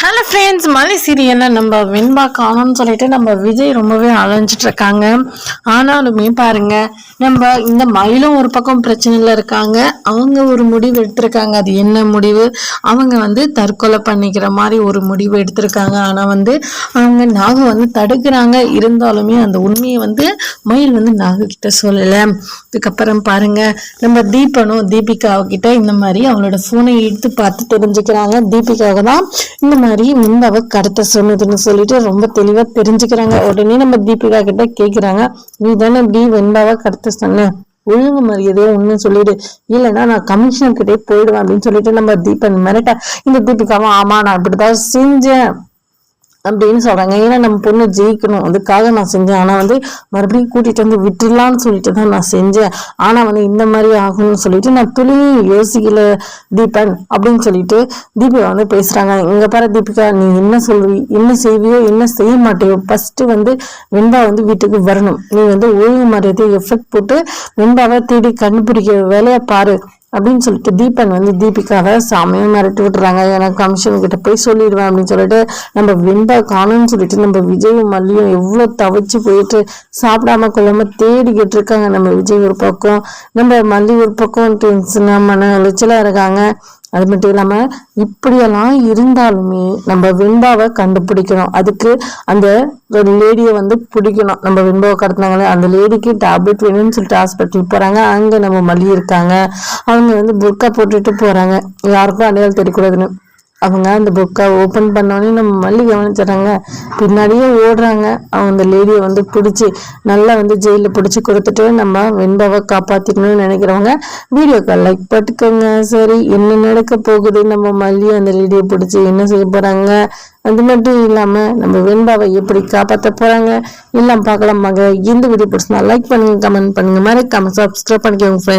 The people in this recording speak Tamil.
ஹலோ ஃப்ரெண்ட்ஸ், மலை சீரியலில் நம்ம வெண்பா காணும்னு சொல்லிட்டு நம்ம விஜய் ரொம்பவே அலைஞ்சிட்டு இருக்காங்க. ஆனாலுமே பாருங்க, நம்ம இந்த மயிலும் ஒரு பக்கம் பிரச்சனையில் இருக்காங்க. அவங்க ஒரு முடிவு எடுத்திருக்காங்க. அது என்ன முடிவு? அவங்க தற்கொலை பண்ணிக்கிற மாதிரி ஒரு முடிவு எடுத்திருக்காங்க. ஆனால் அவங்க நாகு தடுக்கிறாங்க. இருந்தாலுமே அந்த உண்மையை மயில் நாகு கிட்ட சொல்லலை. அதுக்கப்புறம் பாருங்க, நம்ம தீபனும் தீபிகாவுக்கிட்ட இந்த மாதிரி அவங்களோட ஃபோனை எடுத்து பார்த்து தெரிஞ்சுக்கிறாங்க. தீபிகாவை தான் இந்த மாதிரி வெண்பாவை கடத்த சொன்னதுன்னு சொல்லிட்டு ரொம்ப தெளிவா தெரிஞ்சுக்கிறாங்க. உடனே நம்ம தீபிகா கிட்ட கேக்குறாங்க, நீ தானே வெண்பாவை கடத்த சொன்ன, ஒழுங்கு மரியாதையா ஒண்ணு சொல்லிடு, இல்லைன்னா நான் கமிஷனர் கிட்டே போயிடுவேன் அப்படின்னு சொல்லிட்டு நம்ம தீபன் மிரட்ட, இந்த தீபிகாவும் ஆமா நான் இப்படிதான் செஞ்சேன் அப்படின்னு சொல்றாங்க. ஏன்னா நம்ம பொண்ணு ஜெயிக்கணும், அதுக்காக நான் செஞ்சேன். ஆனா மறுபடியும் கூட்டிட்டு விட்டுடலான்னு சொல்லிட்டு தான் நான் செஞ்சேன். ஆனா இந்த மாதிரி ஆகும்னு சொல்லிட்டு நான் துளியும் யோசிக்கல தீபன் அப்படின்னு சொல்லிட்டு தீபிகா பேசுறாங்க. இங்க பாரு தீபிகா, நீ என்ன சொல்வி, என்ன செய்வியோ என்ன செய்ய மாட்டேயோ, ஃபர்ஸ்ட் வெண்பா வீட்டுக்கு வரணும். நீ ஒழுங்கு மரியாதை எஃபெக்ட் போட்டு வெண்பாவை தேடி கண்டுபிடிக்க வேலையை பாரு அப்படின்னு சொல்லிட்டு தீபன் தீபிகாவை சாமியும் மிரட்டி விட்டுறாங்க. எனக்கு கமிஷன் கிட்ட போய் சொல்லிடுவேன் அப்படின்னு சொல்லிட்டு நம்ம வெண்பா காணும்னு சொல்லிட்டு நம்ம விஜயும் மல்லியும் எவ்வளவு தவிச்சு போயிட்டு சாப்பிடாம கொள்ளாம தேடிக்கிட்டு இருக்காங்க. நம்ம விஜய் ஒரு பக்கம், நம்ம மல்லி ஒரு பக்கம் டென்ஷனா மன அலைச்சலா இருக்காங்க. அது மட்டும் இல்லாம இப்படியெல்லாம் இருந்தாலுமே நம்ம வெண்பாவை கண்டுபிடிக்கணும். அதுக்கு அந்த லேடியை பிடிக்கணும். நம்ம வெண்பாவை கடத்தினாங்களே அந்த லேடிக்கு டேப்லெட் வேணும்னு சொல்லிட்டு ஹாஸ்பிட்டல் போறாங்க. அங்க நம்ம மல்லி இருக்காங்க. அவங்க புர்கா போட்டுட்டு போறாங்க, யாருக்கும் அடையாளம் தெரியக்கூடாதுன்னு. அவங்க அந்த புக்கை ஓப்பன் பண்ணோடனே நம்ம மல்லி கவனிச்சிடறாங்க. பின்னாடியே ஓடுறாங்க. அவங்க அந்த லேடியை பிடிச்சி நல்லா ஜெயிலில் பிடிச்சி கொடுத்துட்டு நம்ம வெண்பாவை காப்பாற்றிக்கணும்னு நினைக்கிறவங்க வீடியோக்கு லைக் பண்ணிக்கோங்க. சரி, என்ன நடக்க போகுது, நம்ம மல்லி அந்த லேடியை பிடிச்சி என்ன செய்ய போகிறாங்க, அது மட்டும் இல்லாமல் நம்ம வெண்பாவை எப்படி காப்பாற்ற போகிறாங்க எல்லாம் பார்க்கலாமாங்க. இந்த வீடியோ பிடிச்சினா லைக் பண்ணுங்கள், கமெண்ட் பண்ணுங்கள், மறக்காம சப்ஸ்கிரைப் பண்ணிக்கோங்க ஃப்ரெண்ட்ஸ்.